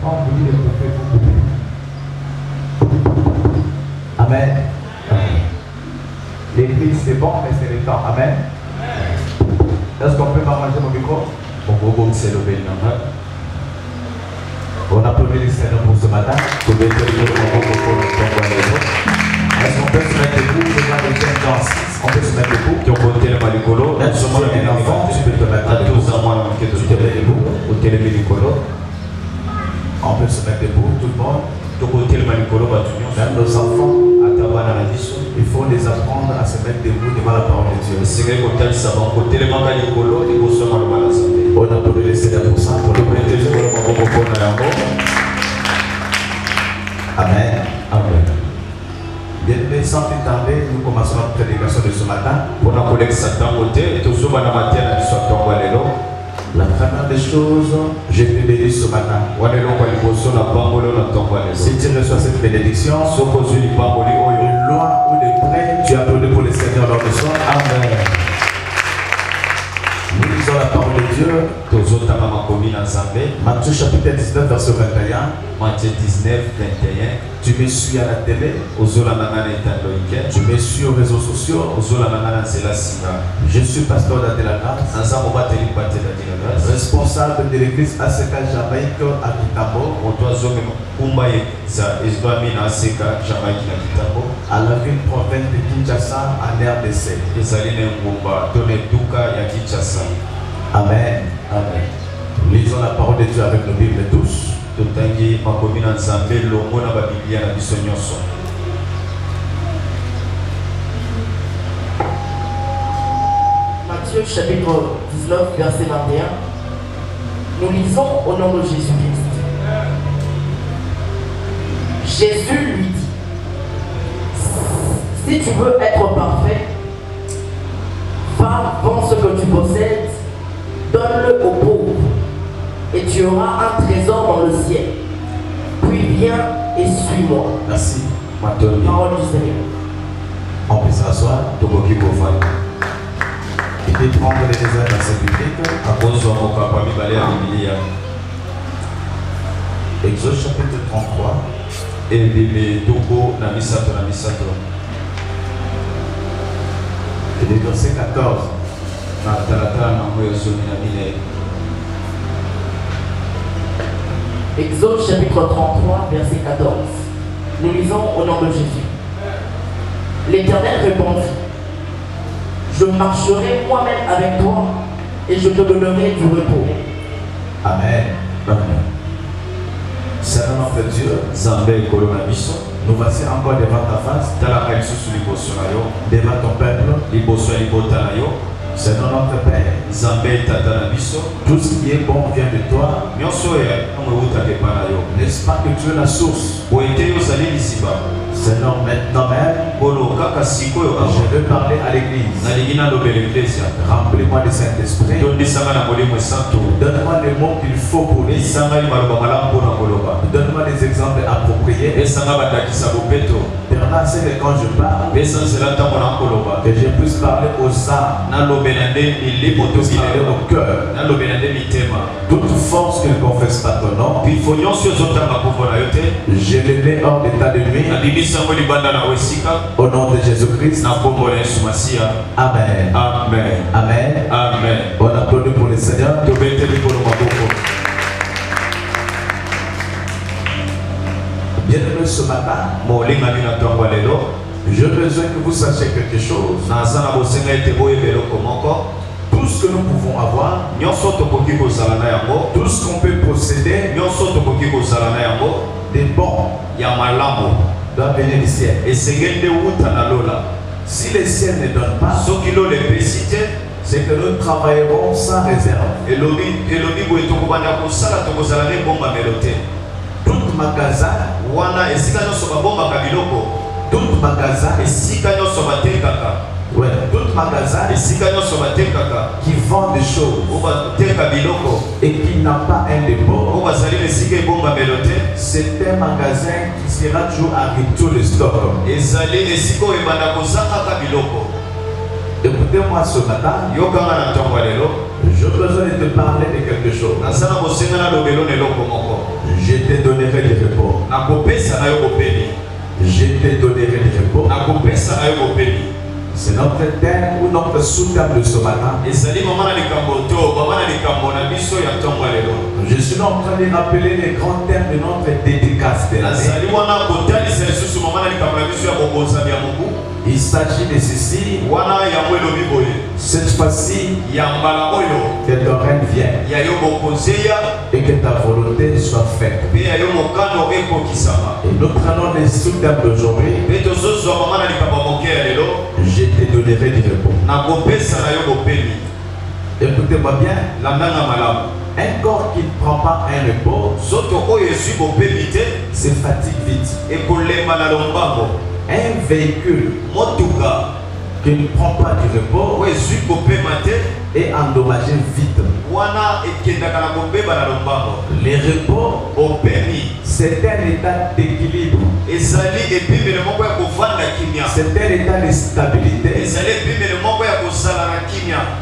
Quand on vous dit les prophètes, vous pouvez. Amen. L'église c'est bon, mais c'est le temps. Amen. Est-ce qu'on peut m'arranger mon micro? On applaudit le Seigneur pour ce matin. Est-ce qu'on peut se mettre debout? Je vais le faire dans 6. On peut se mettre debout. Même si tu es un enfant, tu peux te mettre debout. Tu te mets debout. On peut se mettre debout, tout le monde. Même nos enfants, il faut les apprendre à se mettre debout devant la parole de Dieu. On applaudit le Seigneur pour ça. Amen. Amen. Bien aimé, sans plus tarder, nous commençons notre prédication de ce matin. La première des choses, je te bénis ce matin. Si tu reçois cette bénédiction, de loin ou de près, tu applaudis pour le Seigneur dans le soir. Amen. Nous lisons la parole de Dieu. Matthieu chapitre 19, verset 21. Matthieu 19, 21. Tu me suis à la télé. Tu me suis aux réseaux sociaux. Je suis pasteur de la grâce. Responsable de l'église ACK Jamaïque à Kitabo. À la ville province de Kinshasa en RDC. Amen. Amen. Lisons la parole de Dieu avec nos Bibles tous. Matthieu chapitre 19 verset 21. Nous lisons au nom de Jésus-Christ. Jésus lui dit: si tu veux être parfait, va, vends ce que tu possèdes, donne-le aux pauvres, et tu auras un trésor dans le ciel. Puis viens et suis-moi. Merci. Parole du Seigneur. On peut s'asseoir. Et de prendre les désirs dans cette bibliothèque. Exode chapitre 33. Et le verset 14. Exode chapitre 33, verset 14. Nous lisons au nom de Jésus. L'Éternel répondit: je marcherai moi-même avec toi et je te donnerai du repos. Amen. Amen. Seigneur notre Dieu, nous voici encore devant ta face, devant ton peuple. Seigneur notre Père, tout ce qui est bon vient de toi. N'est-ce pas que tu es la source? Seigneur, maintenant même, je veux parler à l'église. Remplis-moi de Saint-Esprit. Donne-moi les mots qu'il faut pour lui. Donne-moi des exemples appropriés. Permets que quand je parle, que je puisse parler aux âmes, au cœur. Toute force qui ne confesse pas ton nom, je les mets hors d'état de nuit. Au nom de Jésus-Christ. Amen. Amen. Amen. Amen. On applaudit pour le Seigneur. Bien-aimés, ce matin, j'ai besoin que vous sachiez quelque chose. Tout ce que nous pouvons avoir, tout ce qu'on peut posséder, des bons, doit venir du ciel. Si le ciel ne donne pas, c'est que nous travaillerons sans réserve. Tout magasin, tout magasin, ouais, tout magasin qui vend des choses et qui n'a pas un dépôt, c'est un magasin qui sera toujours à retour de stock. Écoutez-moi ce matin, j'ai besoin de te parler de quelque chose. Je te Je te donnerai le repos. C'est notre terme ou notre sous-terme de ce matin. Je suis en train de rappeler les grands termes de notre dédicace de l'année. Il s'agit de ceci. Cette fois-ci, que ton règne vienne et que ta volonté soit faite. Et nous prenons les sous-termes d'aujourd'hui. Je te donnerai du repos. Écoutez-moi bien. Un corps qui ne prend pas un repos se fatigue vite. Un véhicule qui ne prend pas du repos est endommagé vite. Les repos, c'est un état d'équilibre. C'est un état de stabilité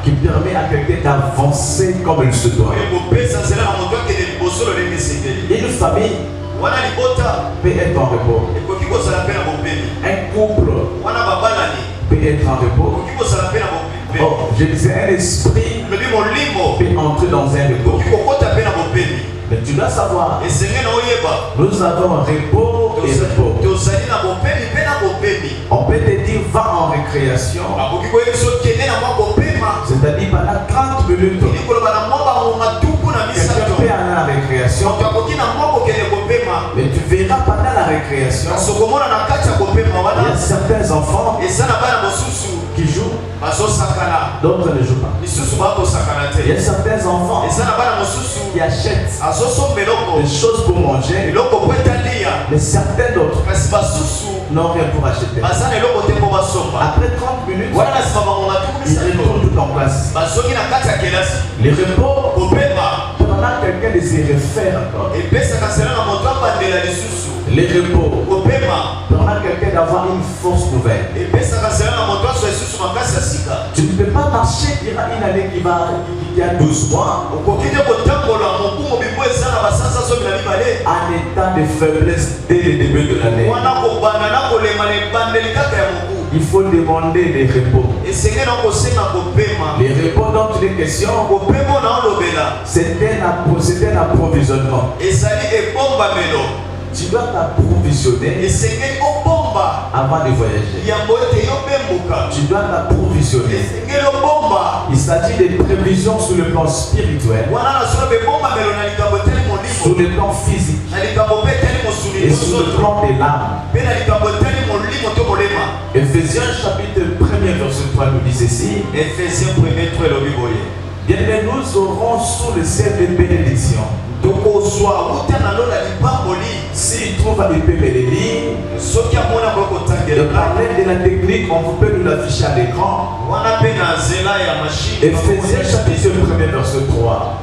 qui permet à quelqu'un d'avancer comme il se doit. Une famille peut être en repos. Un couple peut être en repos. Oh, je disais, un esprit peut entrer dans un repos. Mais tu dois savoir, nous avons un repos et repos. On peut te dire, va en récréation. C'est-à-dire pendant 30 minutes. Quelqu'un peut aller à la récréation. Mais tu verras pendant la récréation, il y a certains enfants qui jouent, d'autres ne jouent pas. Il y a certains enfants qui achètent des choses pour manger, mais certains d'autres n'ont rien pour acheter. Après 30 minutes, ils retournent tout en place. Les repos, pendant quelqu'un de se réfère encore. Les repos, pendant quelqu'un d'avoir une fausse nouvelle. Tu ne peux pas marcher une année qui a 12 mois en état de faiblesse dès le début de l'année. Il faut demander des repos. Les repos dont il est question, c'est un approvisionnement. Tu dois t'approvisionner avant de voyager. Tu dois t'approvisionner. Il s'agit de prévisions sur le plan spirituel, sur le plan physique et sur le plan de l'âme. Ephésiens chapitre 1er verset 3 nous dit ceci. Bien aimé, nous aurons sous le ciel de bénédiction. S'il trouve à épée bénédicte, de parler de la technique, on peut nous l'afficher à l'écran. Ephésiens chapitre 1er verset 3.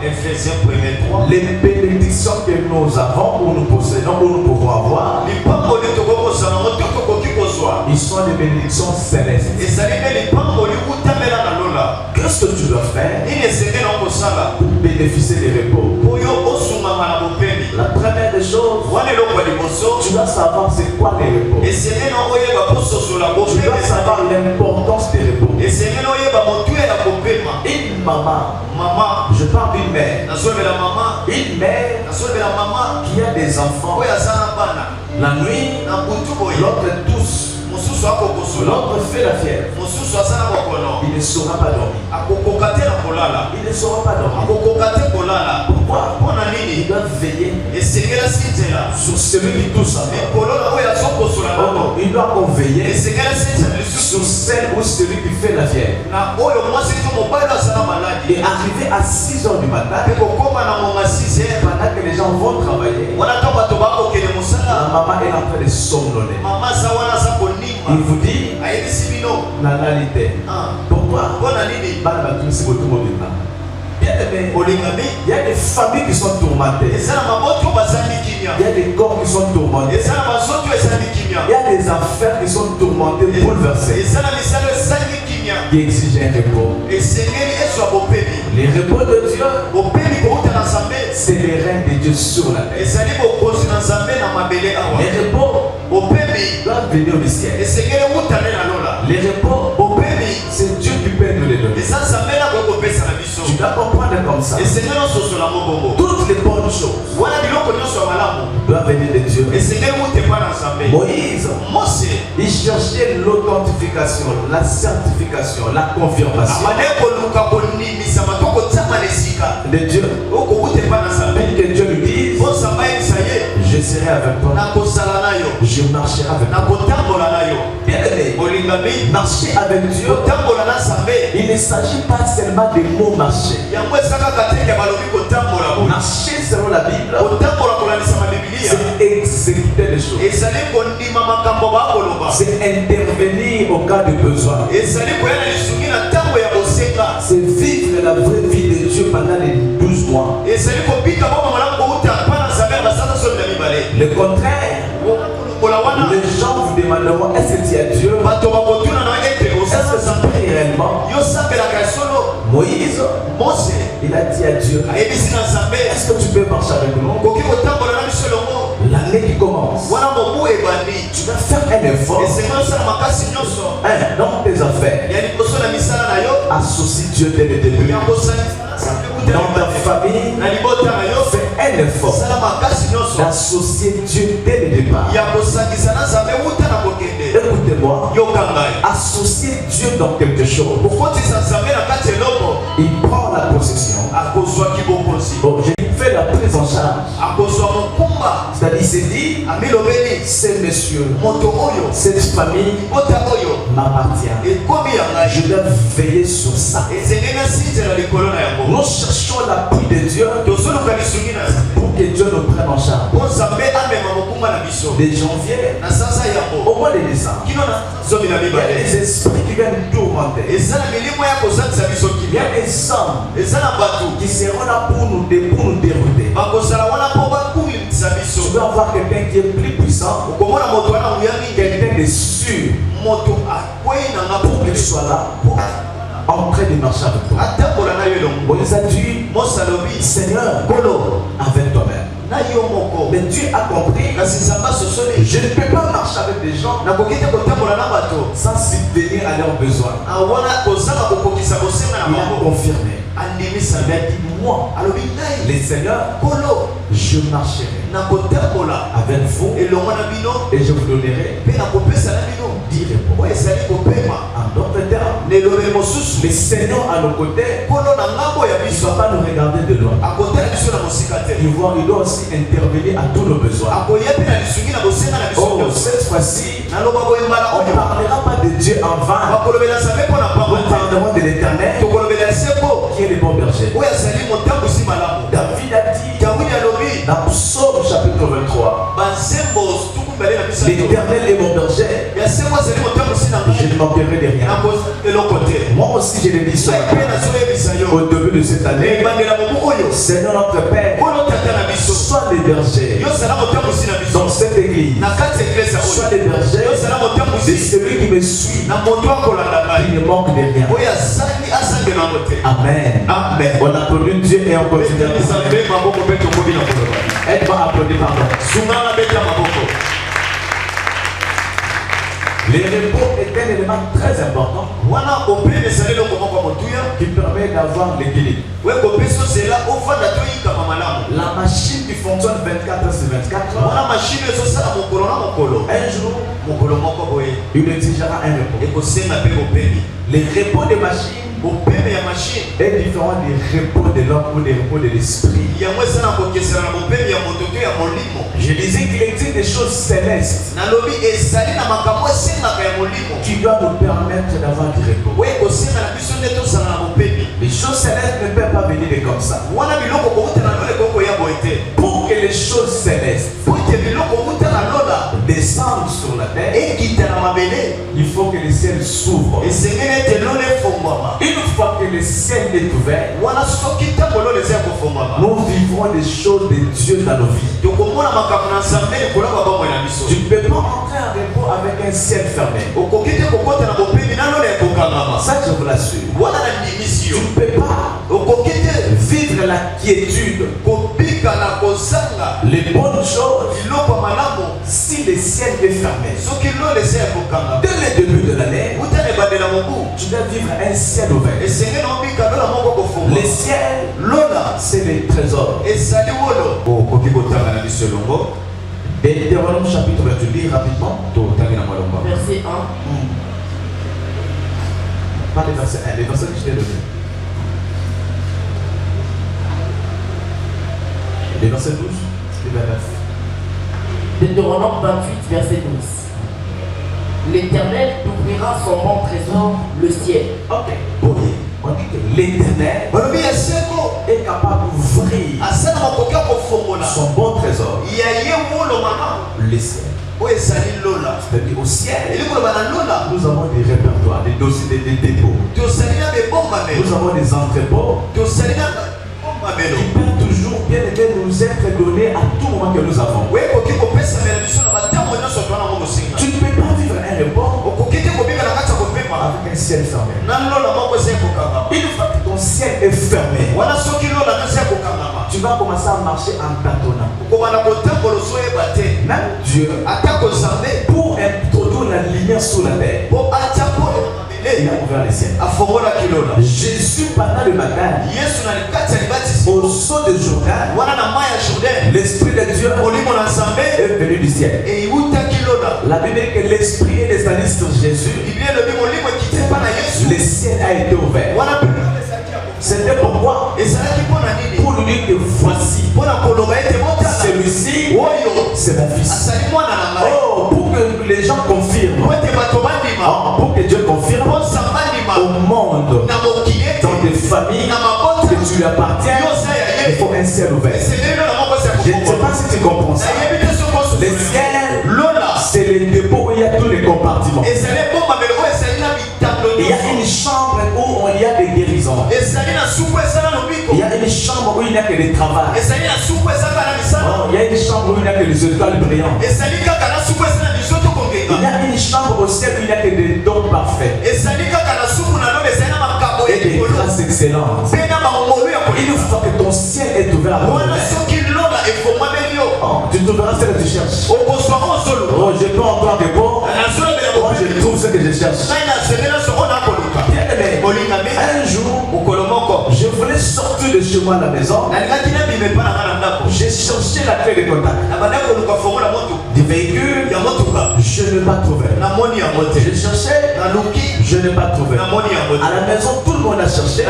Les bénédictions que nous avons, ou nous possédons, ou nous pouvons avoir, ils sont des bénédictions célestes. Qu'est-ce que tu dois faire pour bénéficier des repos? La première des choses, tu dois savoir c'est quoi les repos. Tu dois savoir l'importance des repos. Une maman, je parle d'une mère, une mère qui a des enfants, la nuit, l'autre tousse, l'autre fait la fièvre, il ne saura pas dormir. Il ne saura pas dormir. Pourquoi? Il doit veiller sur celui qui tousse sa mère. Il doit veiller sur celle ou celui qui fait la fièvre. Et arriver à 6 h du matin, pendant que les gens vont travailler, la maman est en train de somnoler. Il vous dit la réalité. Pourquoi? Il y a des familles qui sont tourmentées. Il y a des corps qui sont tourmentés. Il y a des affaires qui sont tourmentées, bouleversées, qui exigent un repos. Les repos de Dieu, c'est les règnes de Dieu sur la terre. Les repos doivent venir du ciel. Les repos, c'est Dieu qui peut nous les donner. Tu dois comprendre comme ça. Toutes les bonnes choses doivent venir de Dieu. Moïse, il cherchait l'authentification, la certification, la confirmation de Dieu. Pour que Dieu lui dise, je serai avec toi, je marcherai avec toi. Bien aimé, marcher avec Dieu, il ne s'agit pas seulement des mots marcher. Marcher selon la Bible, c'est exécuter les choses. C'est intervenir au cas de besoin. C'est vivre la vraie vie de Dieu pendant les 12 mois. Le contraire, les gens vous demanderont, est-ce que tu as Dieu? Est-ce que ça prie réellement? Moïse, il a dit à Dieu, est-ce que tu peux marcher avec nous? L'année qui commence, tu vas faire un effort. Dans tes affaires, associe Dieu dès le début. Dans ta famille, fais un effort d'associer Dieu dès le départ. Écoutez-moi, associer Dieu dans quelque chose, il prend la possession. Bon, j'ai fait la prise en charge. C'est-à-dire, il s'est dit, ce monsieur, cette famille m'appartient. Je dois veiller sur ça. Nous cherchons l'appui de Dieu pour que Dieu nous prenne en charge. De janvier au mois de décembre, il y a des esprits qui viennent nous tourmenter. Il y a des hommes qui seront là pour nous dérouter. Tu dois avoir quelqu'un qui est plus puissant, quelqu'un de sûr, pour qu'il soit là en train de marcher avec toi. Moïse a dit, Seigneur, avec toi-même. Mais Dieu a compris, je ne peux pas marcher avec des gens sans subvenir à leurs besoins. Il a confirmé. Il a dit, moi, les seigneurs, je marcherai avec vous et je vous donnerai 10 réponses. En d'autres termes, les seigneurs à nos côtés ne doivent pas nous regarder de loin. Il doit aussi intervenir à tous nos besoins. Oh, cette fois-ci, on ne parlera pas de Dieu en vain. Nous parlerons de l'Éternel qui est le bon berger. David a dit dans Psaume chapitre 23, l'Éternel est mon berger, je ne manquerai de rien. Moi aussi je le dis ça au début de cette année. Seigneur notre Père, sois le berger dans cette église, sois le berger de celui qui me suit, il ne manque de rien. Amen. Amen. On applaudit Dieu et on continue. Aide-moi à applaudir, pardon. Les repos est un élément très important qui permet d'avoir l'équilibre. La machine qui fonctionne 24 heures sur 24, un jour, il exigera un repos. Les repos des machines est différent des repos de l'homme ou des repos de l'esprit. Je disais qu'il existe des choses célestes qui doivent nous permettre d'avoir du repos. Les choses célestes ne peuvent pas venir comme ça. Pour que les choses célestes descendent sur la terre, il faut que le ciel s'ouvre. Une fois que le ciel est ouvert, nous vivrons des choses de Dieu dans nos vies. Tu ne peux pas entrer en repos avec un ciel fermé. Ça, je vous l'assure. Tu ne peux pas vivre la quiétude les bonnes choses, si le ciel est fermé, dès le début de l'année, tu dois vivre un ciel ouvert. Le ciel, c'est les trésors. Deutéronome chapitre 2, tu lis rapidement. Verset 1. Pas les versets 1, les versets que je t'ai donnés. Les versets 12 et 29. Deutéronome 28, verset 12. L'Éternel t'ouvrira son bon trésor, le ciel. Ok. Oui. On dit que l'Éternel est capable d'ouvrir son bon trésor. Le ciel. C'est-à-dire au ciel, nous avons des répertoires, des dossiers, des dépôts. Nous avons des entrepôts qui peuvent toujours bien nous être donnés à tout moment que nous avons. Tu ne peux pas vivre un repos avec un ciel fermé. Une fois que ton ciel est fermé, tu vas commencer à marcher en tâtonnant. Même Dieu, pour introduire la lumière sur la terre, il a ouvert les ciels. Jésus, pendant le baptême, au saut de Jourdain, l'Esprit de Dieu est venu du ciel. La Bible dit que l'Esprit est descendu sur Jésus. Le ciel a été ouvert. C'était pourquoi, pour lui dire que voici, celui-ci, c'est mon fils. Oh, pour que les gens confirment, pour que Dieu confirme au monde, dans tes familles, que tu lui appartiens, il faut un ciel ouvert. Je ne sais pas si tu comprends ça. Le ciel, c'est le dépôt où il y a tous les compartiments. Il y a une chambre où il y a des guérisons. Il y a une chambre où il n'y a que des travail. Il y a une chambre où il n'y a que des étoiles brillantes. Il y a une chambre au ciel où il n'y a que des dons parfaits. Et des grâces excellentes. Une fois que ton ciel est ouvert, tu trouveras ce que tu cherches. Oh, je peux entendre des mots. Moi, je trouve ce que je cherche. Un jour, je voulais sortir de chez moi à la maison. J'ai cherché la clé de contact du véhicule. Je n'ai pas trouvé. J'ai cherché. Je n'ai pas trouvé. À la maison, tout le monde a cherché.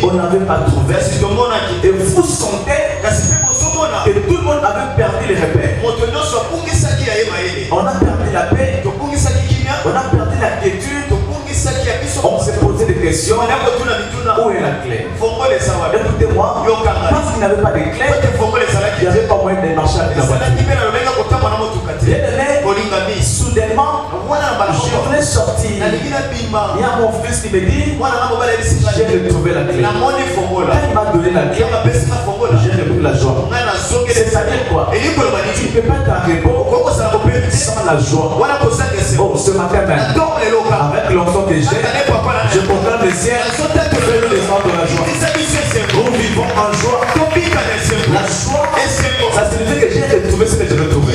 On n'avait pas trouvé. Et vous sentez que tout le monde avait perdu les repères. On a perdu la paix. On a perdu la quiétude. On s'est posé des questions. Où est la clé? Écoutez-moi, parce qu'il n'avait pas de clé, il n'y avait pas moyen de marcher avec la voiture. Soudainement, je voulais sortir. Il y a mon fils qui me dit, j'ai retrouvé la clé. Quand il m'a donné la clé, j'ai repris la joie. C'est-à-dire quoi? Tu ne peux pas t'en repos sans la joie. Oh, ce matin même, avec l'enfant que j'ai, je proclame le ciel, fais-le descendre de la joie. Nous vivons en joie. La joie, ça signifie que j'ai retrouvé ce que je retrouvais.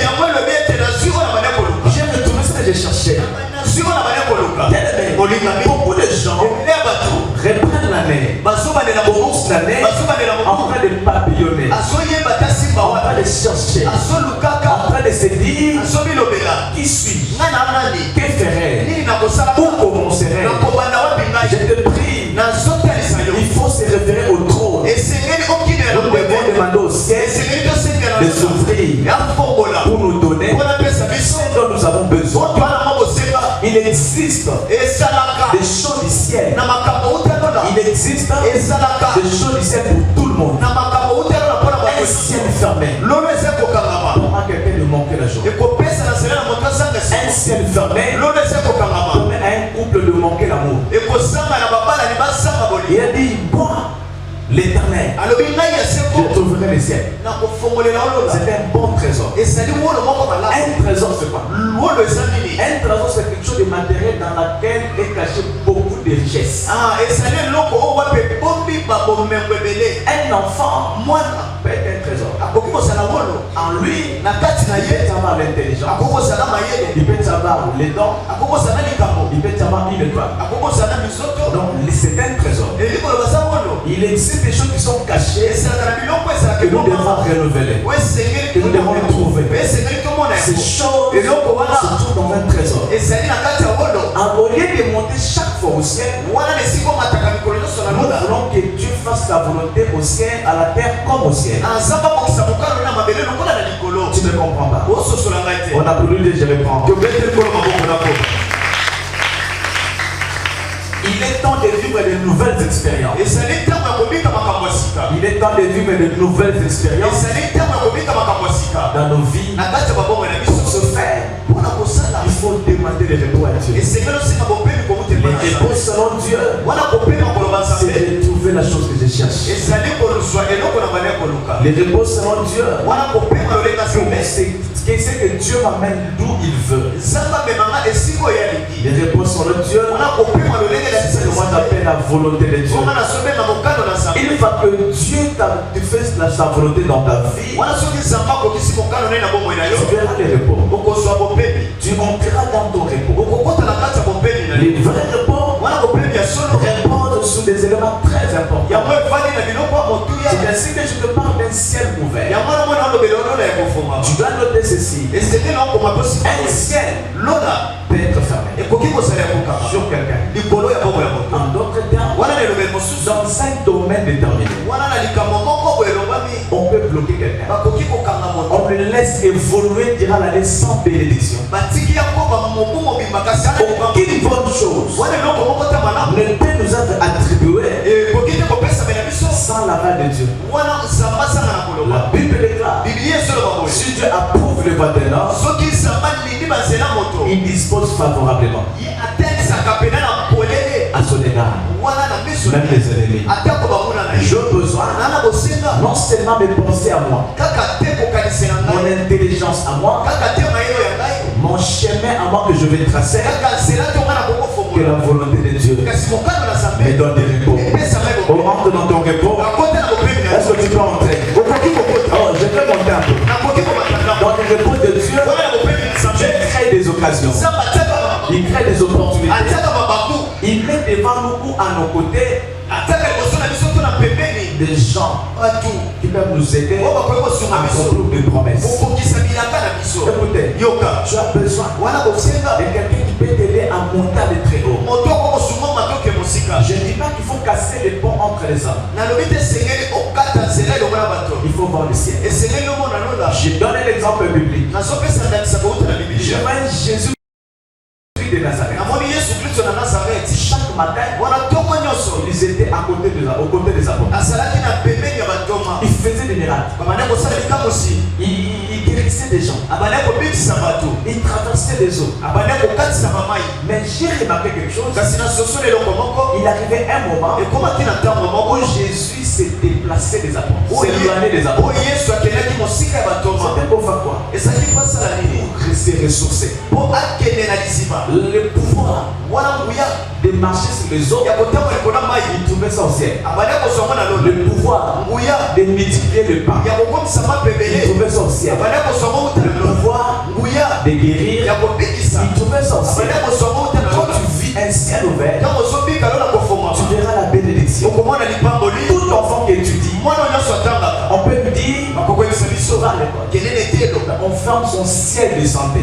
J'ai retrouvé ce que j'ai cherché. Beaucoup de gens reprennent l'année, commencent l'année en train de papillonner, en train de chercher, en train de se dire qui suis-je, que ferai-je, où commencerai-je. Je te prie, il faut se référer au trône. Nous devons demander au ciel de s'ouvrir pour nous donner ce dont nous avons besoin. Il existe des choses du ciel. Il existe des choses du ciel pour tout le monde. Un ciel fermé. Pour quelqu'un de manquer la joie. Un ciel fermé permet à un couple de manquer l'amour. Il a dit, moi, l'Éternel, je trouverai les ciels. C'est un bon trésor. Un trésor, c'est quoi? Un trésor, c'est quelque chose de matériel dans lequel est caché beaucoup de richesses. Un Un enfant peut être un trésor. En lui, il peut avoir l'intelligence, il peut avoir les dons, il peut avoir une étoile. Donc c'est un trésor. Il existe des choses qui sont cachées que nous devons renouveler, que nous devons trouver. Ces choses se trouvent dans un trésor. Au lieu de monter chaque fois au ciel, nous voulons que Dieu fasse sa volonté au ciel, à la terre comme au ciel. Tu ne comprends pas. On a brûlé, je reprends. Il est temps de vivre de nouvelles expériences. Il est temps de vivre de nouvelles expériences dans nos vies. Pour ce faire, il faut demander le repos à Dieu. Les repos selon Dieu, c'est de trouver la chose que je cherche. Les repos selon Dieu, c'est que Dieu m'amène d'où il veut. Les repos selon Dieu, c'est ce que moi j'appelle la volonté de Dieu. Une fois que Dieu te fait sa volonté dans ta vie, tu verras les repos. Tu entreras dans ton repos. Les vrais repos répondent sur des éléments très importants. C'est ainsi que je te parle d'un ciel ouvert. Tu dois noter ceci. Un ciel peut être fermé sur quelqu'un. En d'autres termes, dans un domaine déterminé, on peut bloquer quelqu'un. On le laisse évoluer durant l'année sans bénédiction. Aucune bonne chose ne peut nous être attribuée sans l'aval de Dieu. La Bible déclare, si Dieu approuve le voie d'un homme, il dispose favorablement à son égard, même les ennemis. J'ai besoin non seulement de penser à moi, mon intelligence à moi, mon chemin à moi que je vais tracer, que la volonté de Dieu me donne des repos. On entre dans ton repos. Est-ce que tu peux entrer? Oh, je peux monter un peu. Dans le repos de Dieu, Dieu crée des occasions. Il crée des opportunités. Il met devant nous ou à nos côtés des gens qui peuvent nous aider à accomplir des promesses. Écoutez, tu as besoin de quelqu'un qui peut t'aider à monter à de très haut. Je ne dis pas qu'il faut casser les ponts entre les hommes. Il faut voir le ciel. Je donne un exemple biblique. Je vois Jésus de Nazareth. Chaque matin, ils étaient aux côtés des apôtres. Ils faisaient des miracles. Ils guérissaient des gens. Ils traversaient des eaux. Mais j'ai remarqué quelque chose. Il arrivait un moment où Jésus s'est déplacé des apôtres. S'est éloigné des apôtres. C'était pour faire quoi? Pour rester ressourcé. Le pouvoir de marcher sur les eaux, il trouvait ça au ciel. Le pouvoir de multiplier le pain, il trouvait ça au ciel. Le pouvoir de guérir, il trouvait ça au ciel. Quand tu vis un ciel ouvert, tu verras la bénédiction. Tout enfant qui étudie, on peut lui dire, on ferme son ciel de santé.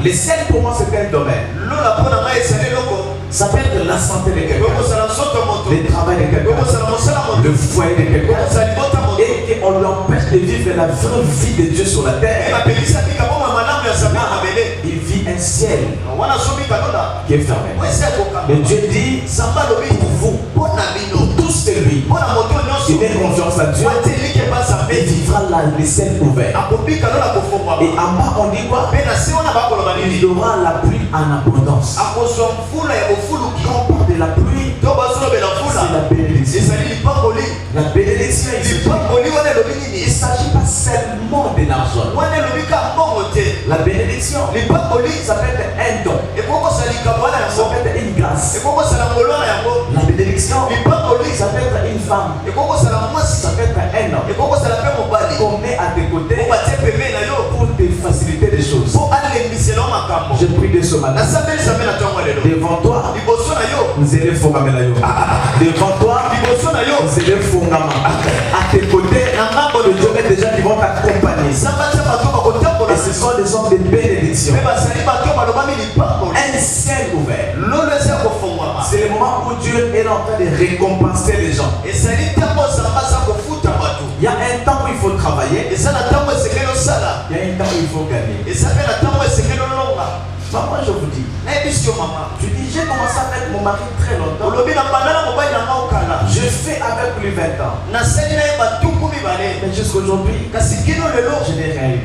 Le ciel pour moi c'est un domaine. Ça peut être la santé de quelqu'un, le travail de quelqu'un, le foyer de quelqu'un, et qu'on l'empêche de vivre la vraie vie de Dieu sur la terre. Il vit un ciel qui est fermé. Mais Dieu dit, pour vous, pour tous celui qui met confiance à Dieu, il vivra le ciel ouvert. Et en bas on dit quoi? Il y aura la pluie en abondance. Quand on parle de la pluie, c'est la bénédiction. La bénédiction, il ne s'agit pas seulement de l'argent. La bénédiction, ça peut être un don. Ça peut être une grâce. La bénédiction, Ça peut être une femme. Ça peut être un homme. Qu'on met à tes côtés pour te faciliter les choses. Je prie de ce matin. Devant toi, nous allons fondamenter. Devant toi, nous allons fondamenter. À tes côtés, le Dieu est déjà qui vont t'accompagner. Et ce sont des hommes de bénédiction. Un ciel ouvert. C'est le moment où Dieu est en train de récompenser les gens. Il y a un temps où il faut travailler. Il y a un temps où il faut gagner. Maman, je vous dis, tu dis, j'ai commencé à mettre mon mari très longtemps. Je fais avec lui 20 ans. Mais jusqu'à aujourd'hui, je n'ai rien eu.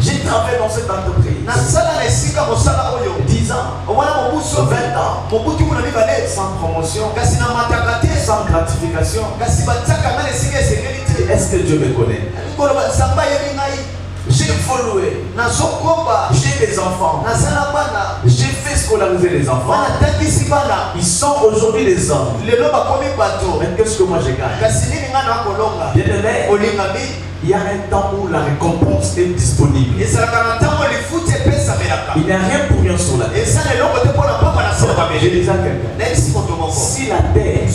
J'ai travaillé dans cette entreprise 10 ans, 20 ans, sans promotion, sans gratification. Est-ce que Dieu me connaît? J'ai évolué, j'ai des enfants, j'ai fait scolariser les enfants. Ils sont aujourd'hui des hommes. Mais qu'est-ce que moi je gagne? Bien aimé, il y a un temps où la récompense est disponible. Il n'y a rien pour rien sur la terre. Je disais à quelqu'un, si la terre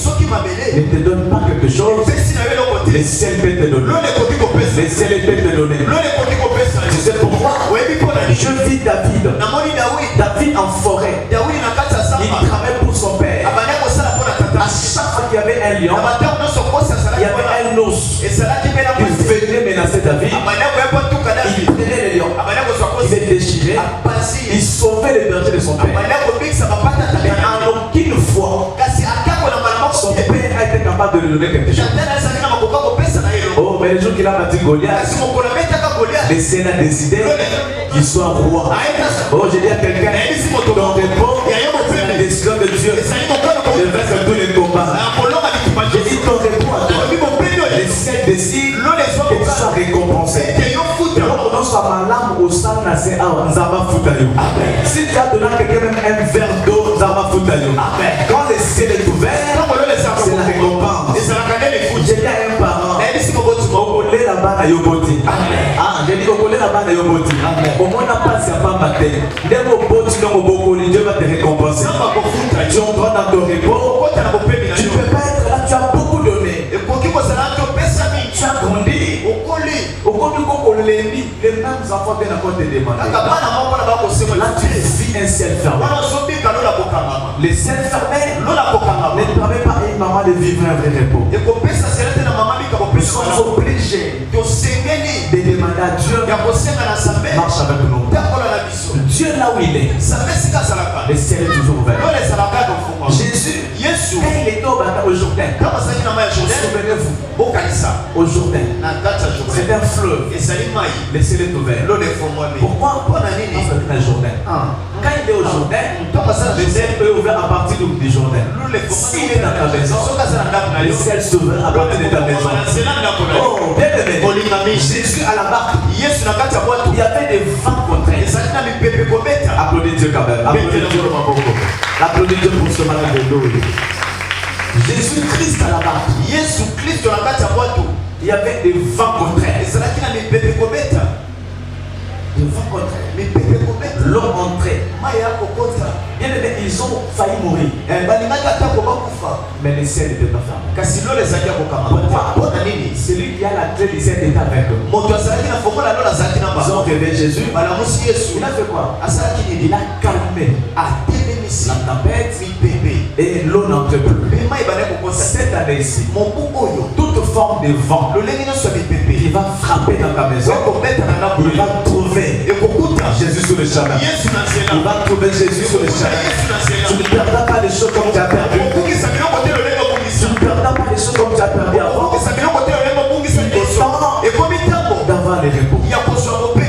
ne te donne pas quelque chose, le ciel peut te donner. Le ciel peut te donner. Tu sais pourquoi? Je vis David. David en forêt. Il travaille pour son père. À chaque fois qu'il y avait un lion, il y avait un ours qui venait menacer David. Il prenait le lion, il les déchirait, il sauvait les bergers de son père. Mais en aucune fois, son père a été capable de lui donner quelque chose. Oh, mais le jour qu'il a battu Goliath, le ciel a décidé qu'il soit roi. Oh, j'ai dit à quelqu'un, dans tes pauvres, c'est la décision de Dieu. Je vais faire tous les combats. J'ai dit ton repos à toi. Le ciel décide que tu sois récompensé. Si tu as donné à quelqu'un même un verre d'eau, quand le ciel est ouvert, c'est la récompense. J'ai dit à un parent, Okole la bana yoboti. Ah, j'ai dit Okole la bana yoboti. Au moins n'a pas si pas maté. Dès boti non bokoli, Dieu va te récompenser. Tu entres dans ton repos. Tu ne peux pas être là, tu as beaucoup donné. Tu as grandi. Les mêmes enfants viennent encore te demander. Là, tu vis un ciel fermé. Le ciel fermé ne permet pas à une maman de vivre un vrai repos. Nous sommes obligés de demander à Dieu marche avec nous. Dieu là où il est, le ciel est toujours ouvert. Jésus, quand il était au Jourdain, souvenez-vous, au Jourdain, c'est un fleuve, le ciel est ouvert. Pourquoi? Parce que c'est un Jourdain. Quand il est au Jourdain, le ciel est ouvert à partir du Jourdain. S'il est dans ta maison, le ciel s'ouvre à partir de ta maison. Oh, bien aimé, Jésus à la barque, il y avait des vents contraires. Applaudissez Dieu quand même. Applaudissez Dieu pour ce malade de l'eau. Jésus Christ à la barque. Il y avait des vents contraires. Des vents contraires. L'eau entrait. Bien aimé, ils ont failli mourir. Mais le ciel n'était pas fermé. Pourquoi? Celui qui a la clé du ciel était avec eux. Ils ont rêvé Jésus. Il a fait quoi? Il a calmé la tempête et l'eau n'entre plus. Cette année ici, toute forme de vent qui va frapper dans ta maison, il va trouver Jésus sur le chemin. Il va trouver Jésus sur le chemin. Tu ne perdras pas les choses comme tu as perdu. Tu ne perdras pas les choses comme tu as perdu avant. Il est temps d'avoir les repos.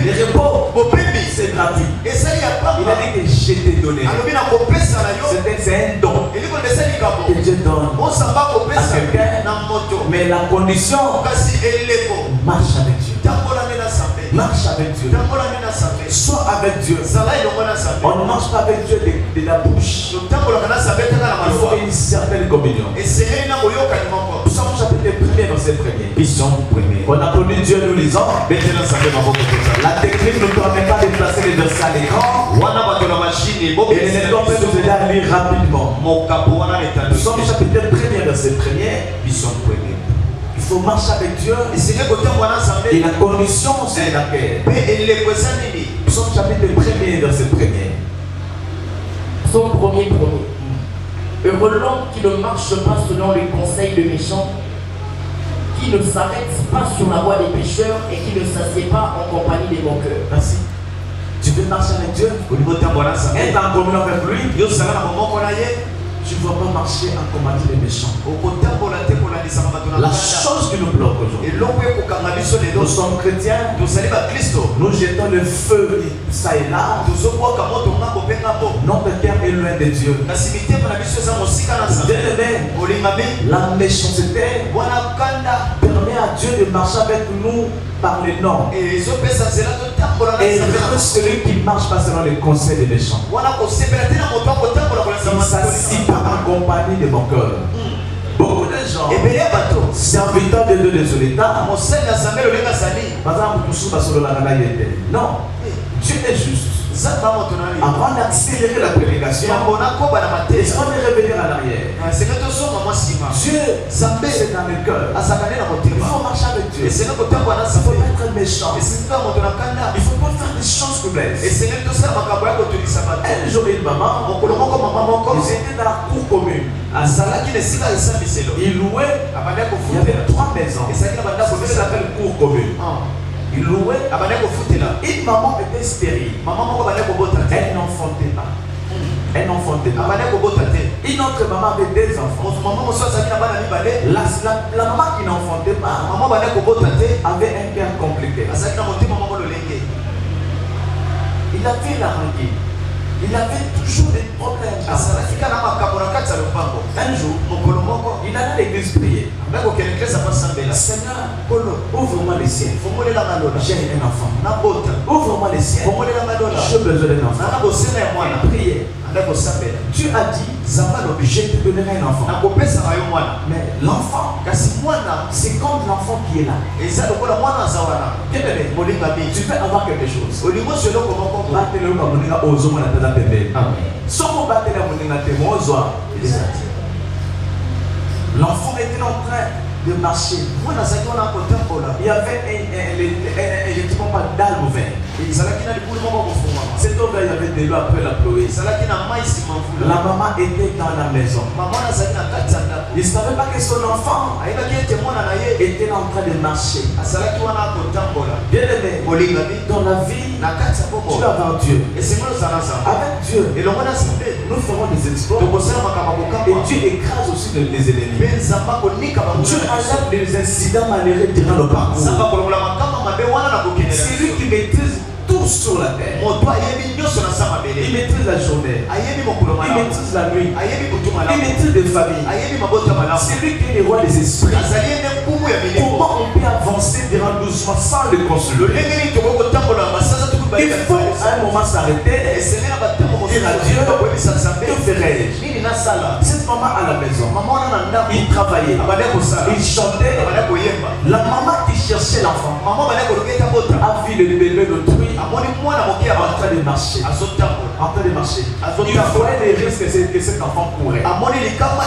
Les repos, c'est gratuit. Il a dit que je t'ai donné. C'est un don que Dieu donne à quelqu'un. Mais la condition, marche avec Dieu. Marche avec Dieu. Sois avec Dieu. On ne marche pas avec Dieu de la bouche. Il faut une certaine communion. Psaume chapitre 1er, verset 1er. Psaume 1er. On applaudit Dieu, nous lisons. La technique ne permet pas de placer les versets à l'écran. Et les lecteurs peuvent nous aider à lire rapidement. Psaume chapitre 1er, verset 1er. Psaume 1er. Il faut marcher avec Dieu. Et la condition, c'est laquelle? Psaume chapitre 1er, verset 1er. Psaume 1er. Heureux l'homme qui ne marche pas selon les conseils des méchants, qui ne s'arrête pas sur la voie des pécheurs et qui ne s'assied pas en compagnie des moqueurs. Merci. Tu veux marcher avec Dieu? Être en communion avec lui. Tu ne vas pas marcher en compagnie des méchants. La chose qui nous bloque aujourd'hui, nous sommes chrétiens, nous jetons le feu ça et là. Notre cœur est loin de Dieu. La méchanceté permet à Dieu de marcher avec nous par les noms. Et celui qui ne marche pas selon les conseils des méchants, il ne s'assit pas en compagnie de mon cœur. Beaucoup de gens, serviteurs de Dieu de l'État, par exemple, non, Dieu est juste. Avant d'accélérer la prédication, on est revenir en arrière. Dieu, c'est dans le cœur. Il faut marcher avec Dieu. Il ne faut pas être méchant. Il ne faut pas faire des choses qui blessent. Un jour, une maman, ils étaient dans la cour commune. Ils louaient, il y avait 3 maisons. Ça s'appelle cour commune. Il louait. Une maman était stérile. Elle n'enfantait pas. Elle n'enfantait pas. Une autre maman avait 2 enfants. La maman qui n'enfantait pas avait un cœur compliqué. Il avait la rancune. Il avait toujours des problèmes. Un jour, il allait à l'église prier. Seigneur, ouvre-moi les cieux. J'ai un enfant. Ouvre-moi les cieux. J'ai besoin d'un enfant. Il priait. Dieu a dit, je te donnerai un enfant. Mais l'enfant, c'est comme l'enfant qui est là. Tu veux avoir quelque chose. L'enfant était en train de marcher. Il y avait un d'albe vert. Cet homme-là, il y avait de l'eau après la pluie. La maman était dans la maison. Il ne savait pas que son enfant était en train de marcher. Bien aimé, dans la vie, tu vas avoir Dieu. Avec Dieu, nous ferons des exploits. Et Dieu écrase aussi les ennemis. Dieu enlève les incidents malheureux durant le parcours. C'est lui qui maîtrise tout sur la terre. Il maîtrise la journée. Il maîtrise la nuit. Il maîtrise les familles. C'est lui qui est le roi des esprits. Comment on peut avancer durant 12 mois sans le consulter? Il faut à un moment s'arrêter et dire à Dieu, que ferais-je? Cette maman à la maison, il travaillait, il chantait. La maman qui cherchait l'enfant a vu le bébé d'autrui en train de marcher. En train de marcher. Il voyait les risques que cet enfant courait. Maman est dit que quand il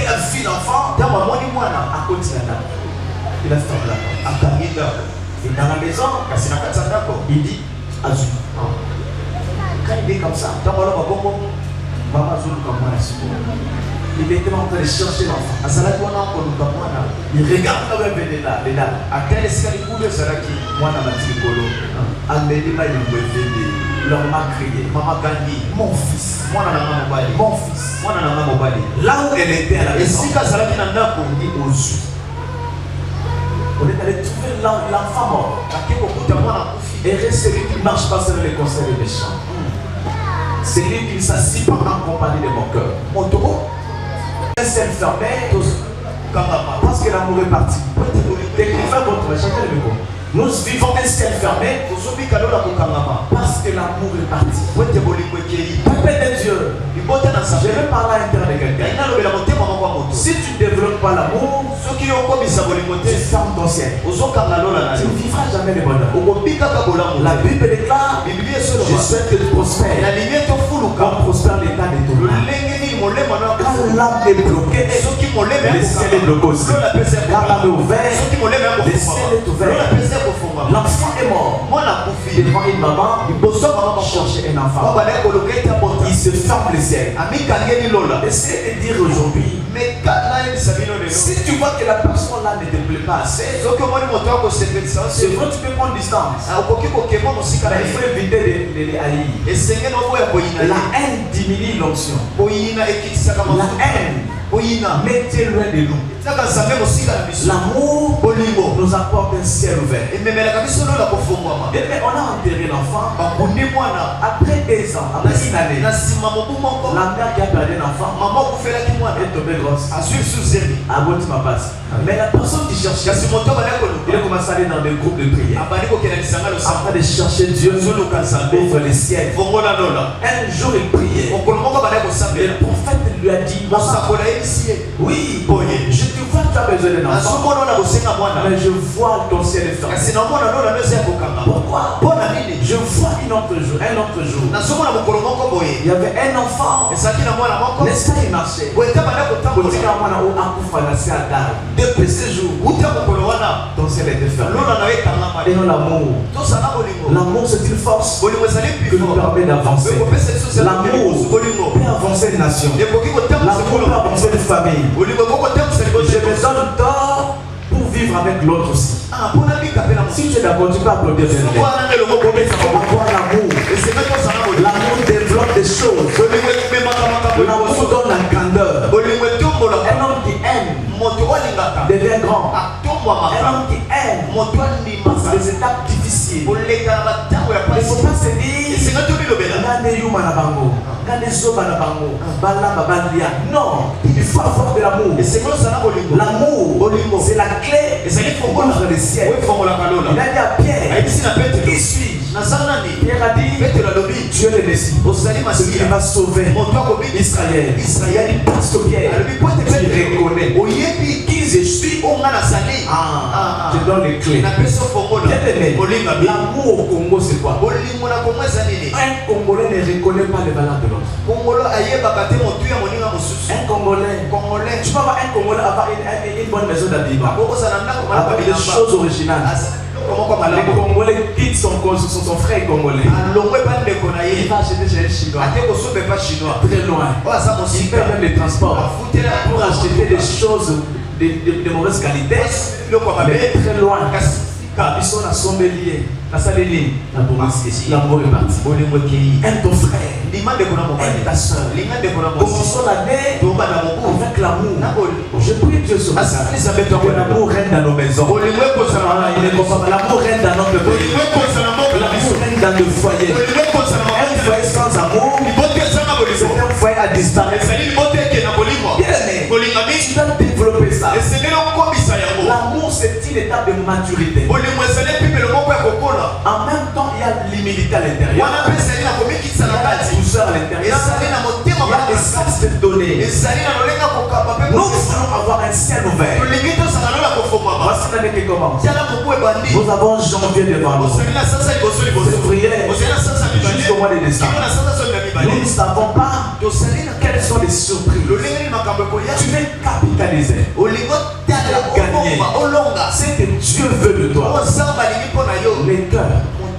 a vu l'enfant, il a fermé la porte. Et dans la maison, il dit Azou. Quand il est comme ça, maman Azou comme moi. Il était en train de chercher l'enfant. Il regarde quand même les dames. Moi, dans ma petite colo, leur m'a crié, maman Gandhi, mon fils, mon fils. Là où elle était à la maison, on dit aux yeux. On est allé trouver l'enfant mort. Et reste celui qui ne marche pas selon les conseils des méchants. C'est lui qui ne s'assit pas en compagnie de mon cœur. Un ciel fermé, parce que l'amour est parti. Décrivez votre chacun le micro. Nous vivons un ciel fermé parce que l'amour est parti. Peuple de Dieu, je vais parler à l'intérieur de quelqu'un. Si tu ne développes pas l'amour, tu fermes ton ciel. Tu ne vivras jamais le bonheur. La Bible déclare, je souhaite que tu prospères. Comme prospère l'état de ton âme. Quand l'âme est bloquée, le ciel est bloqué aussi. Quand l'âme est ouverte, le ciel est ouvert. L'enfant est mort devant une maman, il cherchait un enfant. Il se ferme le ciel. Essaye de dire aujourd'hui, si tu vois que la personne là ne te plaît pas assez, c'est vrai, tu peux prendre distance. Il faut éviter de les haïr. La haine diminue l'onction. La haine, mettez loin de nous. L'amour nous apporte un ciel ouvert. Mais on a enterré l'enfant. Après 2 ans, après 1 année, la mère qui a perdu un enfant est tombée grosse. Mais la personne qui cherchait, il a commencé à aller dans des groupes de prière afin de chercher Dieu ouvre le ciel. Un jour il priait. Le prophète lui a dit, oui, je te vois, tu as besoin d'un enfant, mais je vois ton ciel est fermé. Pourquoi? Je vois un autre jour. Il y avait un enfant. N'est-ce pas, il marchait. Depuis ce jour, ton ciel était fermé. Et non l'amour. L'amour, c'est une force qui nous permet d'avancer. L'amour peut avancer une nation. L'amour peut avancer une famille. Je me donne tort pour vivre avec l'autre aussi. Si tu es d'accord, tu peux applaudir. On va avoir l'amour. L'amour développe des choses. L'amour donne la grandeur. Un homme qui aime devient grand. Un homme qui aime passe des étapes difficiles. Il ne faut pas se dire non, il faut avoir de l'amour. L'amour, c'est la clé pour ouvrir le ciel. Il a dit à Pierre, qui suis-je? Pierre a dit, Dieu est le Messie, celui qui va sauver Israël. Il a dit, Pasteur Pierre, tu reconnais qui je suis. Je donne les clés. L'amour au Congo, c'est quoi? Un Congolais ne reconnaît pas les valeurs de l'autre. Un Congolais, tu peux avoir un Congolais avoir une bonne maison d'habillement, avoir des choses originales. Les Congolais quittent son frère congolais. Il va acheter chez un Chinois. Très loin. Il paye même les transports pour acheter des choses de mauvaise qualité. Mais très loin. Ils sont à sommelier. L'amour est parti. Aime ton frère. Aime ta soeur. Commençons l'année avec l'amour. Je prie Dieu sur ça. Que l'amour règne dans nos maisons. L'amour règne dans notre pays. L'amour règne dans le foyer. Un foyer sans amour, c'est un foyer à disparaître. Tu dois développer ça. L'amour, c'est une étape de maturité. En même temps, il y a l'humilité à l'intérieur. Il y a la douceur à l'intérieur. Il y a l'essence de donner. Nous voulons avoir un ciel ouvert. Voici l'année qui commence. Nous avons janvier devant nous. Février jusqu'au mois de décembre. Nous ne savons pas quelles sont les surprises. Tu veux capitaliser. Gagner. C'est que Dieu veut de toi.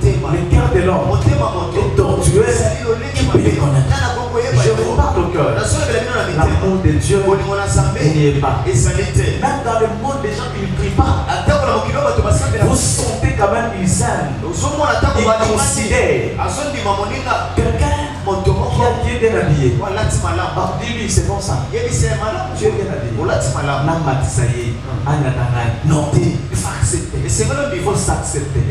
Les cœurs de l'homme est tortueux qui peut les connaître. Je vous parle au cœur. L'amour de Dieu n'y est pas. Même dans le monde, des gens qui ne prient pas, vous sentez quand même ils aiment. Ils considèrent quelqu'un qui est bien habillé. Dis-lui, c'est bon ça. Tu es bien habillé. Non, il faut accepter. Il faut s'accepter.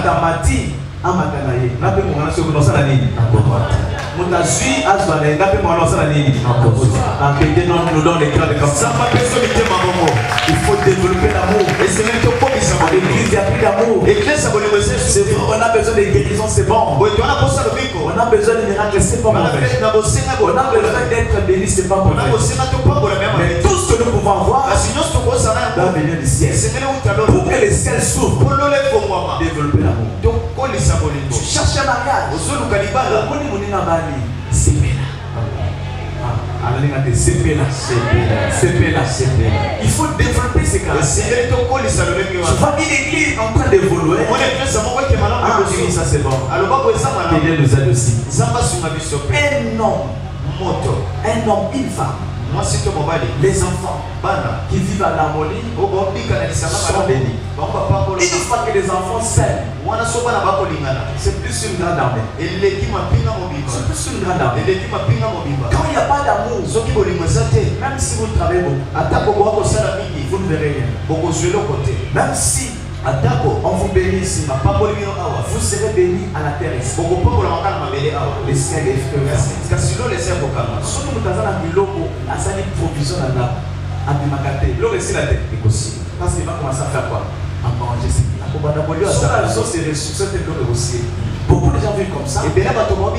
Dans ma vie, à ma Moutazui, Azwanenga, puis mon ancien année. Nous donne les cœurs de comme ça. Il faut développer l'amour. Et c'est même que l'église, il y a plus d'amour. C'est bon, on a besoin de guérison, c'est bon. On a besoin de miracles, c'est pas mauvais. On a besoin d'être béni, c'est pas mauvais. Mais tout ce que nous pouvons avoir doit venir du ciel. Pour que le ciel s'ouvre, développer l'amour. Tu cherches un mariage. C'est il faut développer ces caractères. Tu vois une église en train d'évoluer. Ça c'est bon. Il nous aide aussi. Un homme, une femme. Les enfants qui vivent en harmonie sont bénis. Une fois que les enfants s'aiment, c'est plus une grande armée. C'est plus une grande armée. Quand il n'y a pas d'amour, même si vous travaillez beaucoup, vous ne verrez rien. Même si on vous bénit ici, vous serez bénis à la terre ici. Les ciels et les feux. Surtout nous avons un biloko, à sa provision à Bimakate. L'eau est la tête. Parce qu'il va commencer à faire quoi? À manger. C'est les ressources de négocier. Beaucoup de gens vivent comme ça. Et bien là, on a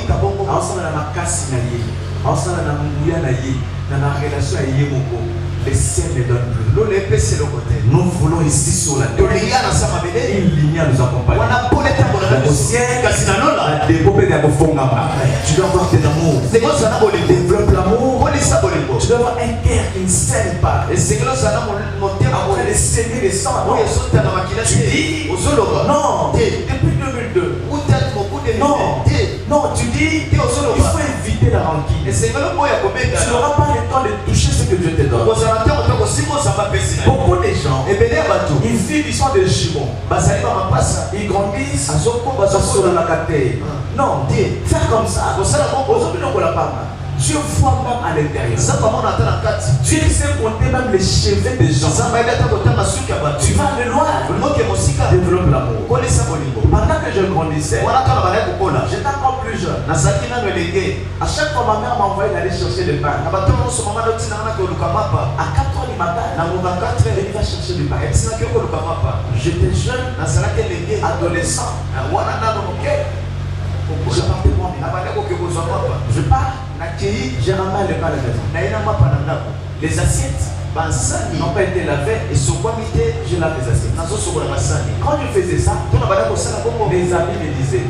ma casse naïe, on a la mouya naïe, on a la relation à Yemoko. Les ciels ne donnent plus. Nous voulons ici sur la terre une ligne à nous accompagner. Au ciel, tu dois avoir de l'amour. Développe l'amour. Tu dois avoir un cœur qui ne saigne pas. Après de saigner les sangs. Tu dis non, depuis 2002. Non, tu dis il faut éviter la rancune. Tu n'auras pas le temps de toucher ce que Dieu te donne. Beaucoup de gens, ils vivent, ils sont des jumeaux. Ils grandissent sur la caté. Non, faire comme ça. Aujourd'hui, on ne l'a pas. Dieu voit même à l'intérieur. Dieu sait compter même les cheveux des gens. Tu vas aller loin. Développe l'amour. Pendant que je grandissais, j'étais encore plus jeune. À chaque fois, ma mère m'envoyait d'aller chercher le pain. À 4h du matin, il va chercher du pain. J'étais jeune, adolescent. Je partais moi-même. Je pars. J'ai ramené le pain à la maison. Les assiettes n'ont pas été lavées et je lave les assiettes. Quand je faisais ça, mes amis me disaient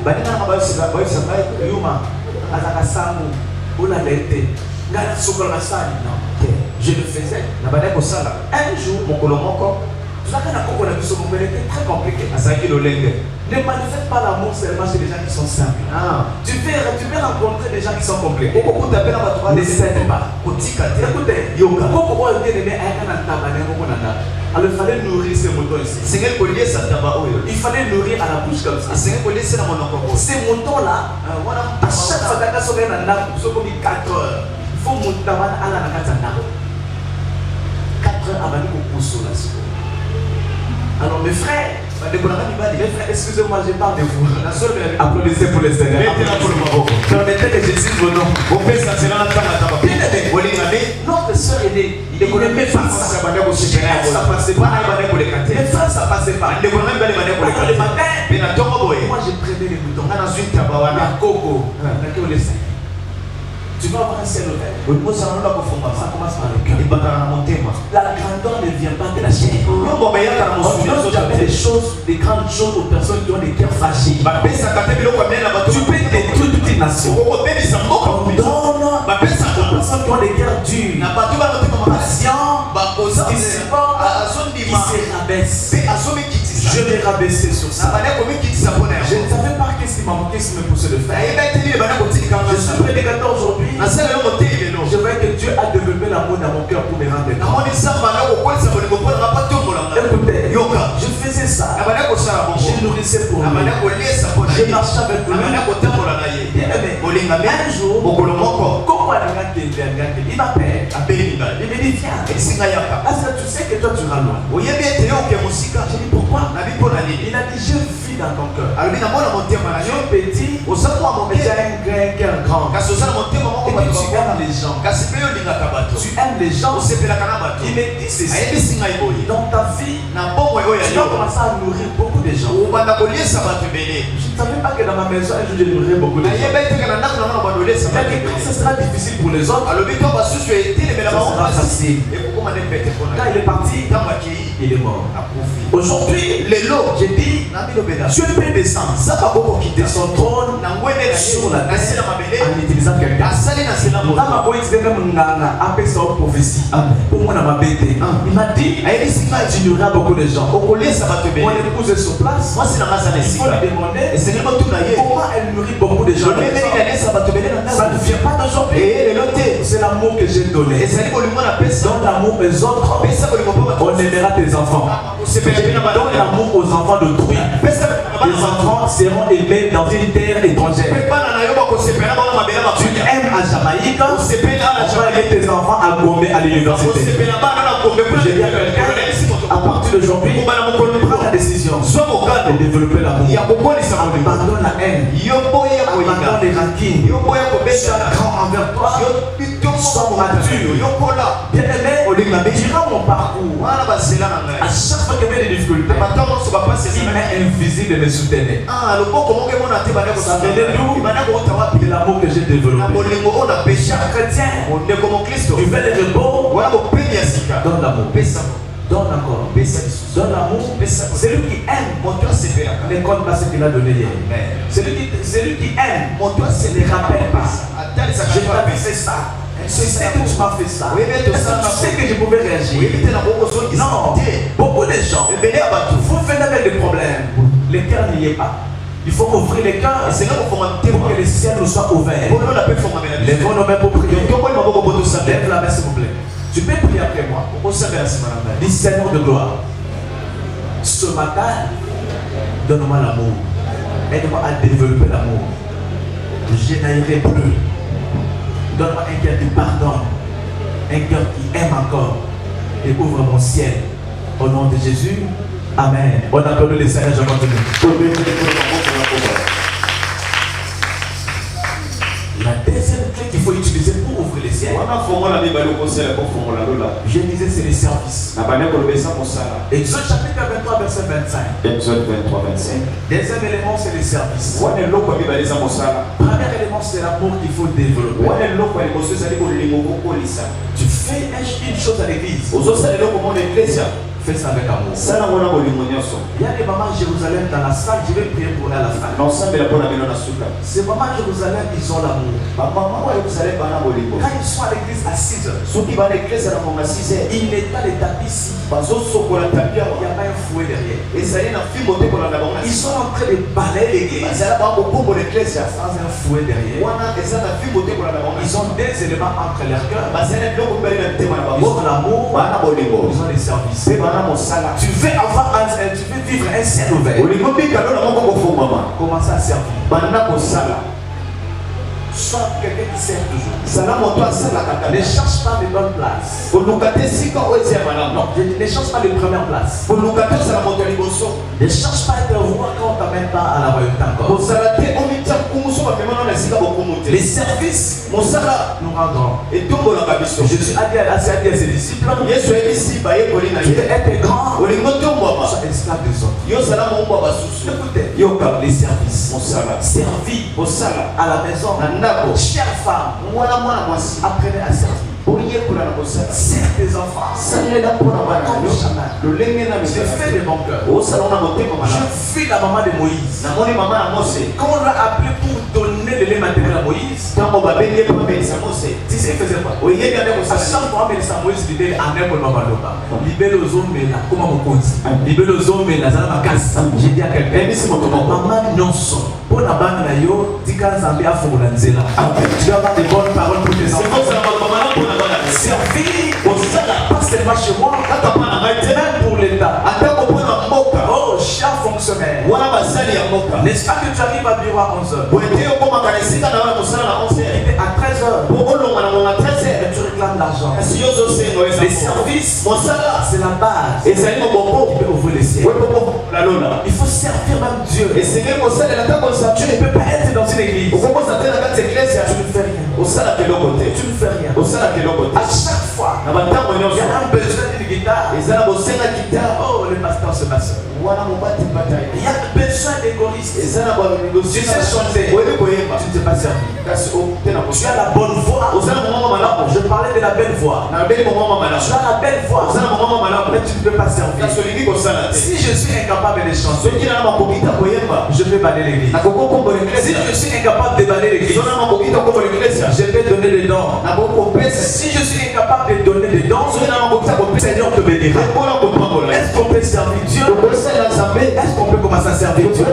Yuma, Azakasamu, Olalete, je le faisais. Un jour, mon colomoko, était très compliqué. Ne manifeste pas l'amour seulement chez les gens qui sont simples. Tu peux rencontrer des gens qui sont compliqués. Ne cède pas. Écoutez, alors il fallait nourrir ces moutons ici. Il fallait nourrir à la bouche comme ça. Ces moutons-là, à chaque fois que tu as 4 heures, il faut monter à la 4 heures avant de pousser la. Alors mes frères, excusez-moi, je parle de vous. Applaudissez pour les Seigneurs. Permettez que je dise vos noms. Notre soeur aînée, il n'aimait pas ça. Ça passait pas. Les frères, ça passait pas. Le matin, moi je prenais les moutons. La coco, tu vas avoir un ciel ouvert. Ça commence par le cœur. La grandeur ne vient pas de la chair. On ne donne jamais des grandes choses aux personnes qui ont des cœurs fragiles. Tu peux détruire toute une nation. On donne aux personnes qui ont des cœurs durs, patients, qui se rabaissent. Je vais rabaisser sur ça. Je ne savais pas qu'est-ce qui m'a manqué si me poussait de faire. Je suis prédicateur aujourd'hui. Je vois que Dieu a développé l'amour dans mon cœur pour me rendre compte. Écoutez, je faisais ça. Je nourrissais pour lui. Je marchais avec lui. Un jour, il m'appelle. Il me dit viens. Est-ce que tu sais que toi tu vas loin? J'ai dit pourquoi? Il a dit je vis dans ton cœur. Je petit, mais j'ai un cœur grand. Et tu aimes les gens. Tu aimes les gens. Il me dit ceci. Dans ta vie, tu dois commencer à nourrir beaucoup de gens. Je ne savais pas que dans ma maison, un jour, je nourrirais beaucoup de gens. Ce sera difficile pour les autres. Ce sera facile. Quand il est parti, il est mort. Aujourd'hui, j'ai dit, Dieu peut descendre de son trône sur la terre en utilisant quelqu'un. Il m'a dit, tu nourriras beaucoup de gens. Mon épouse est sur place. Il faut lui demander comment elle nourrit beaucoup de gens. Ça ne vient pas d'aujourd'hui. C'est l'amour que j'ai donné. Donne l'amour aux autres. On aimera tes enfants. Donne l'amour aux enfants d'autrui. Les enfants seront aimés dans une terre étrangère. Tu aimes à Jamaïque, on va aimer tes enfants à Gombe à l'université. Je dis à quelqu'un, à partir d'aujourd'hui, prends la décision de développer l'amour. Abandonne la haine, abandonne les rancines. Sois grand envers toi, sois mature. Bien aimé, durant mon parcours, à chaque fois qu'il y avait des difficultés, il m'est invisible de me soutenir. Ça venait d'où? De l'amour que j'ai développé. Chrétien, tu veux les repos, donne l'amour. Donne encore. Donne l'amour. Celui qui aime ne compte pas ce qu'il a donné hier. Celui qui aime ne rappelle pas. Je t'avais fait ça. Je sais que tu m'as fait ça. Tu sais que je pouvais réagir. Non, beaucoup de gens, vous venez avec des problèmes. Les cœurs n'y est pas. Il faut ouvrir les cœurs pour que les ciels nous soient ouverts. Lève nos mains pour prier. Lève la main s'il vous plaît. Tu peux prier après moi. Dis Seigneur de gloire. Ce matin, donne-moi l'amour. Aide-moi à développer l'amour. Je n'aillerai plus. Donne-moi un cœur qui pardonne. Un cœur qui aime encore. Et ouvre mon ciel. Au nom de Jésus. Amen. On applaudit les Seigneurs, je continue. La deuxième clé qu'il faut utiliser pour ouvrir les ciels, je disais, c'est les services. Exode chapitre 23, verset 25. Exode 23, 25. Deuxième élément, c'est les services. Premier élément, c'est l'amour qu'il faut développer. Tu fais une chose à l'église. Fais ça avec amour. Il y a des mamans à Jérusalem dans la salle, je vais prier pour elle à la fin. Ces mamans à Jérusalem, ils ont l'amour. Quand ils sont à l'église à 6 heures, il n'est pas les tapis ici. Il n'y a pas un fouet derrière. Ils sont en train de balayer l'église sans un fouet derrière. Ils ont des éléments entre leurs cœurs. Ils ont l'amour, ils ont les services. Tu veux vivre un ciel ouvert. Commence à servir. Sois quelqu'un qui sert toujours. Ne cherche pas les bonnes places. Non, ne cherche pas les premières places. Ne cherche pas à être roi quand on ne t'amène pas à la royauté encore. Les services nous rendront. Jésus a dit à ses disciples, tu veux être grand, sois esclave des autres. Écoutez, les services. Servir à la maison. Chère femme, apprenez à servir. Sers tes enfants. Comme chaman. Je fais de mon cœur. Je suis la maman de Moïse. Quand on l'a appelé pour donner le lait maternel à Moïse, tu sais, il faisait quoi? À chaque fois, Moïse libère en un peu de Mabaloba. Libère aux hommes, mais là, comment on compte? Libère aux hommes, mais là, ça va casser. J'ai dit à quelqu'un, maman, non, son. Pour la banque, tu vas avoir des bonnes paroles pour tes enfants. Servir, pas seulement chez moi, même pour l'État. Oh, cher fonctionnaire, n'est-ce pas que tu arrives à bureau à 11h? À 13h, tu réclames l'argent. Les services, c'est la base qui peut ouvrir les ciels. Il faut servir même Dieu. Tu ne peux pas être dans une église tu ne fais rien. À chaque fois, il y a un besoin d'une guitare. Oh, le pasteur se passe. Il y a besoin des choristes. Tu sais chanter. Tu ne sais pas servir. Tu as la bonne voix. Je parlais de la belle voix. Tu as la belle voix. Mais tu ne peux pas servir. Si je suis incapable de chanter, je vais balayer l'église. Si je suis incapable de balayer l'église, je vais donner des dons. Si je suis incapable de donner des dons, le Seigneur te bénira. Est-ce qu'on peut servir Dieu? Est-ce qu'on peut commencer à servir Dieu?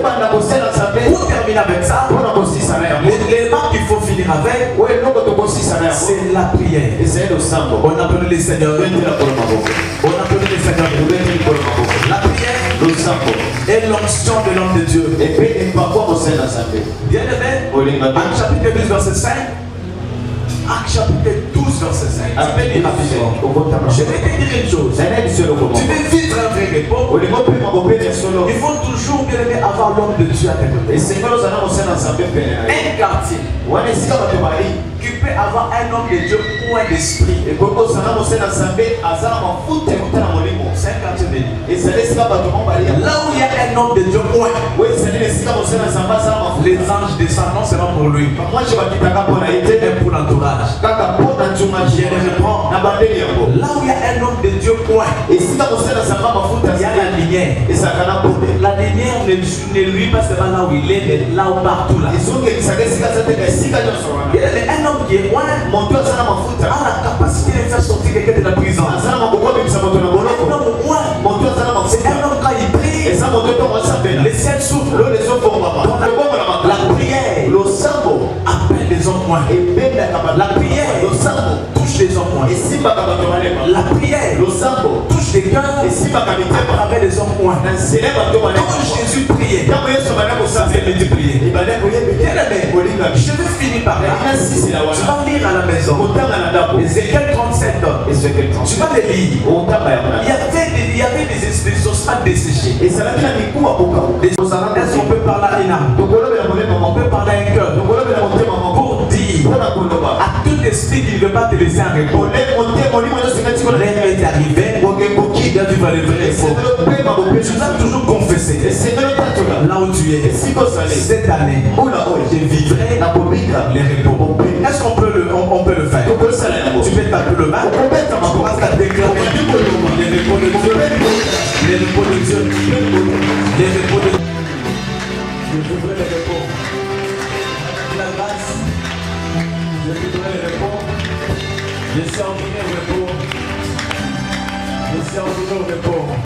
Pour terminer avec ça, l'élément qu'il faut finir avec, c'est la prière. On appelle les seigneurs. On appelle les seigneurs. La prière est l'onction de l'homme de Dieu. Bien aimé, Actes chapitre 12 verset 5. Actes chapitre 12 verset 5. Je vais te dire une chose. Tu veux vivre un vrai repos. Il faut toujours bien aimer avoir l'homme de Dieu à tes côtés. Un quartier qui peut avoir un homme de Dieu point d'esprit. C'est un quartier béni. Là où il y a un homme de Dieu point, les anges descendent non seulement pour lui, mais pour l'entourage. Je les reprends. Là où il y a un homme de Dieu point, il y a la lumière. La lumière ne lui pas seulement là où il est, mais là où partout là. Un homme qui est loin a la capacité de faire sortir quelqu'un de la prison. Un homme loin, c'est un homme quand il prie, les ciels s'ouvrent. La prière appelle les hommes loin. La prière touche les hommes loin. La prière touche les cœurs à travers les hommes loin. Quand Jésus priait, ça s'est multiplié. Je vais finir par là. Tu vas lire à la maison. Ézéchiel 37. Tu vas les lire. Il y avait des ossements desséchés. Est-ce qu'on peut parler à une âme? On peut parler à un cœur. Pour dire à tout esprit qui ne veut pas te laisser en repos. L'ennemi est arrivé. Il a dû faire le vrai repos. Tu dois toujours confesser. Là où tu es, cette année, je vivrai les repos. Est-ce qu'on peut le faire? Tu peux taper le bas. Tu commences à déclarer les repos de Dieu. Les repos de Dieu.